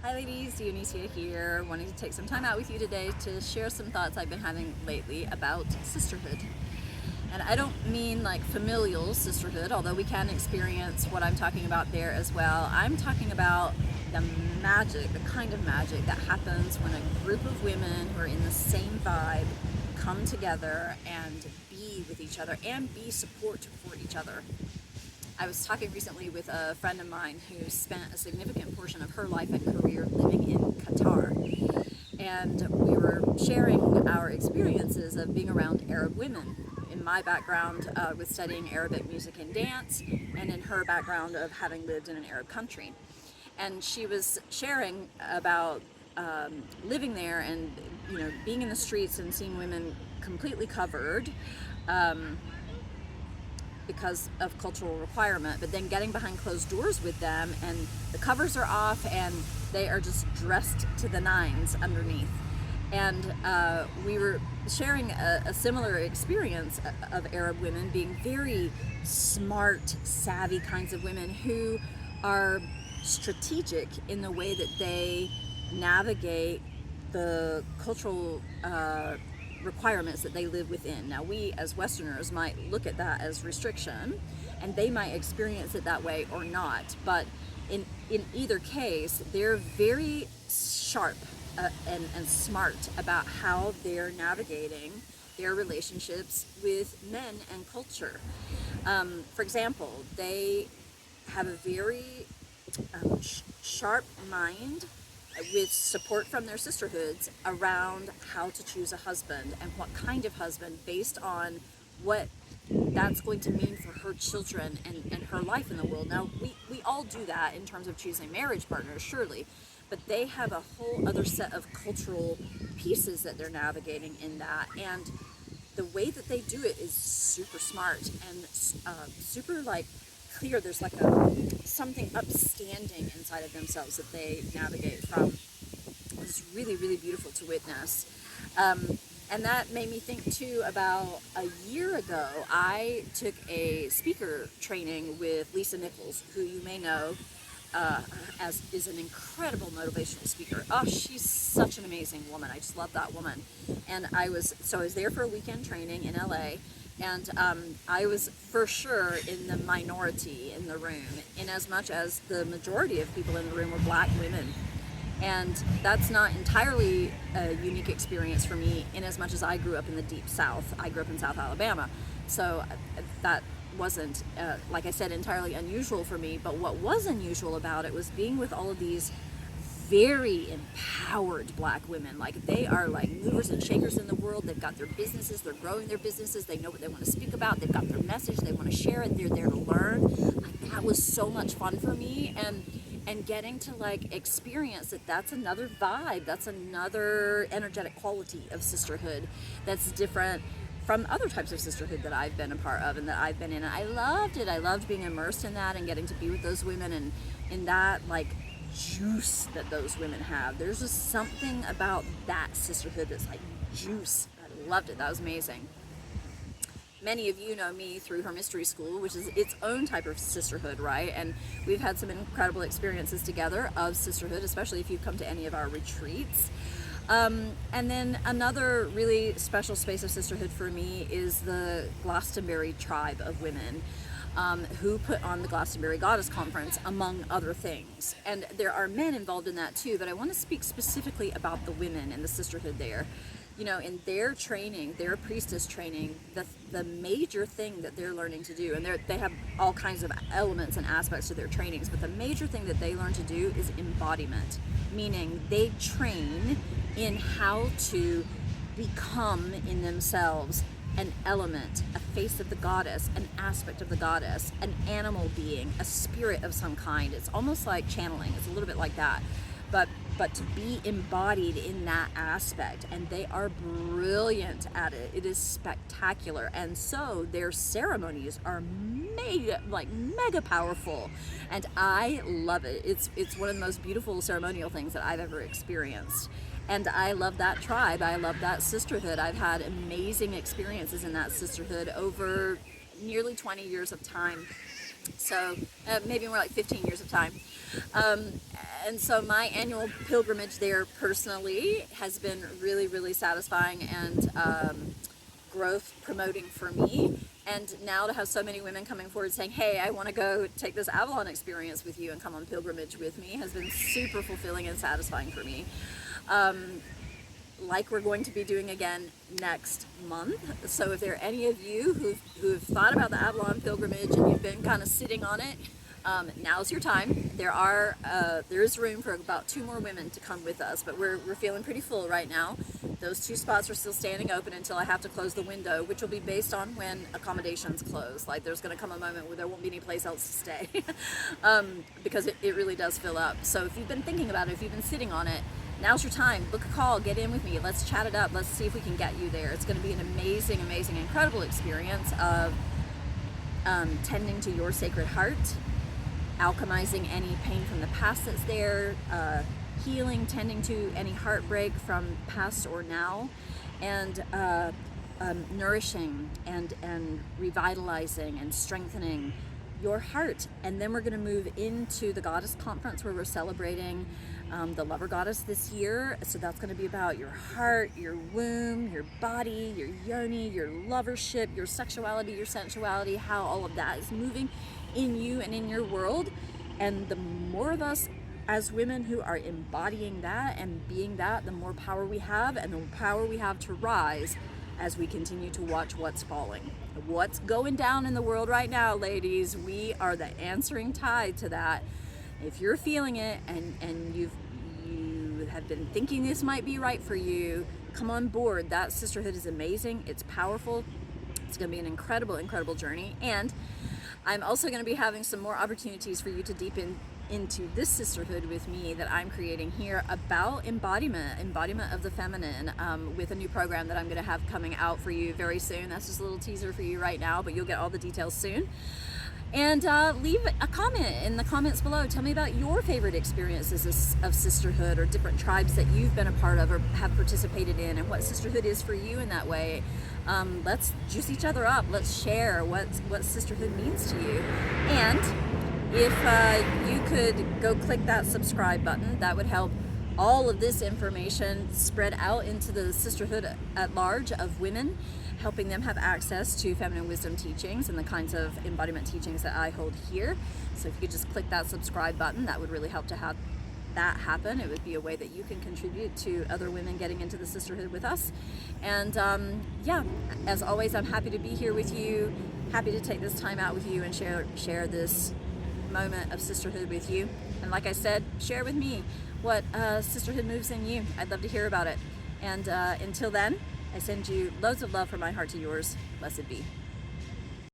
Hi ladies, Dionysia here, wanting to take some time out with you today to share some thoughts I've been having lately about sisterhood. And I don't mean like familial sisterhood, although we can experience what I'm talking about there as well. I'm talking about the magic, the kind of magic that happens when a group of women who are in the same vibe come together and be with each other and be support for each other. I was talking recently with a friend of mine who spent a significant portion of her life and career living in Qatar. And we were sharing our experiences of being around Arab women. In my background with studying Arabic music and dance, and in her background of having lived in an Arab country. And she was sharing about living there and being in the streets and seeing women completely covered. Because of cultural requirement, but then getting behind closed doors with them and the covers are off and they are just dressed to the nines underneath. And we were sharing a similar experience of Arab women being very smart, savvy kinds of women who are strategic in the way that they navigate the cultural requirements that they live within. Now, we as Westerners might look at that as restriction, and they might experience it that way or not. But in either case, they're very sharp and smart about how they're navigating their relationships with men and culture. For example, they have a very sharp mind with support from their sisterhoods around how to choose a husband and what kind of husband based on what that's going to mean for her children and her life in the world. Now, we all do that in terms of choosing marriage partners, surely, but they have a whole other set of cultural pieces that they're navigating in that, and the way that they do it is super smart and super clear. There's something upstanding inside of themselves that they navigate from. It's really, really beautiful to witness. And that made me think too about a year ago, I took a speaker training with Lisa Nichols, who you may know as is an incredible motivational speaker. Oh, she's such an amazing woman. I just love that woman. And I was there for a weekend training in LA. And I was for sure in the minority in the room, in as much as the majority of people in the room were Black women. And that's not entirely a unique experience for me, in as much as I grew up in the deep South. I grew up in South Alabama. So that wasn't, like I said, entirely unusual for me. But what was unusual about it was being with all of these very empowered Black women. Like, they are like movers and shakers in the world. They've got their businesses, they're growing their businesses, they know what they want to speak about, they've got their message, they want to share it, they're there to learn. That was so much fun for me, and getting to experience that. That's another vibe, that's another energetic quality of sisterhood that's different from other types of sisterhood that I've been a part of and that I've been in. And I loved it. I loved being immersed in that and getting to be with those women and in that juice that those women have. There's just something about that sisterhood that's like juice. I loved it. That was amazing. Many of you know me through her mystery school, which is its own type of sisterhood, right? And we've had some incredible experiences together of sisterhood, especially if you've come to any of our retreats. And then another really special space of sisterhood for me is the Glastonbury tribe of women. Who put on the Glastonbury Goddess Conference, among other things. And there are men involved in that too, but I want to speak specifically about the women and the sisterhood there. In their training, their priestess training, the major thing that they're learning to do, and they have all kinds of elements and aspects to their trainings, but the major thing that they learn to do is embodiment, meaning they train in how to become in themselves an element, a face of the goddess, an aspect of the goddess, an animal being, a spirit of some kind. It's almost like channeling. It's a little bit like that. But to be embodied in that aspect, and they are brilliant at it. It is spectacular. And so their ceremonies are mega powerful, and I love it. It's one of the most beautiful ceremonial things that I've ever experienced. And I love that tribe. I love that sisterhood. I've had amazing experiences in that sisterhood over nearly 20 years of time. So maybe more like 15 years of time. and so my annual pilgrimage there personally has been really, really satisfying and growth promoting for me. And now to have so many women coming forward saying, hey, I want to go take this Avalon experience with you and come on pilgrimage with me has been super fulfilling and satisfying for me. Like we're going to be doing again next month. So if there are any of you who've thought about the Avalon pilgrimage and you've been kind of sitting on it, now's your time. There is room for about 2 more women to come with us, but we're feeling pretty full right now. Those 2 spots are still standing open until I have to close the window, which will be based on when accommodations close. Like there's going to come a moment where there won't be any place else to stay because it really does fill up. So if you've been thinking about it, if you've been sitting on it, now's your time. Book a call, get in with me. Let's chat it up. Let's see if we can get you there. It's going to be an amazing, amazing, incredible experience of tending to your sacred heart, alchemizing any pain from the past that's there, healing, tending to any heartbreak from past or now, and nourishing and revitalizing and strengthening your heart. And then we're going to move into the Goddess Conference where we're celebrating the Lover Goddess this year. So that's going to be about your heart, your womb, your body, your yoni, your lovership, your sexuality, your sensuality, how all of that is moving in you and in your world. And the more of us as women who are embodying that and being that, the more power we have, and the more power we have to rise as we continue to watch what's falling. What's going down in the world right now, ladies, we are the answering tide to that. If you're feeling it and you have been thinking this might be right for you, come on board. That sisterhood is amazing. It's powerful. It's going to be an incredible, incredible journey. And I'm also going to be having some more opportunities for you to deepen into this sisterhood with me that I'm creating here about embodiment of the feminine, with a new program that I'm going to have coming out for you very soon. That's just a little teaser for you right now, but you'll get all the details soon. And leave a comment in the comments below. Tell me about your favorite experiences of sisterhood or different tribes that you've been a part of or have participated in, and what sisterhood is for you in that way. Let's juice each other up. Let's share what sisterhood means to you. And if you could go click that subscribe button, that would help all of this information spread out into the sisterhood at large of women, helping them have access to feminine wisdom teachings and the kinds of embodiment teachings that I hold here. So if you could just click that subscribe button, that would really help to have that happen. It would be a way that you can contribute to other women getting into the sisterhood with us. And yeah, as always, I'm happy to be here with you, happy to take this time out with you and share this moment of sisterhood with you. And like I said, share with me what sisterhood moves in you. I'd love to hear about it. And until then, I send you loads of love from my heart to yours. Blessed be.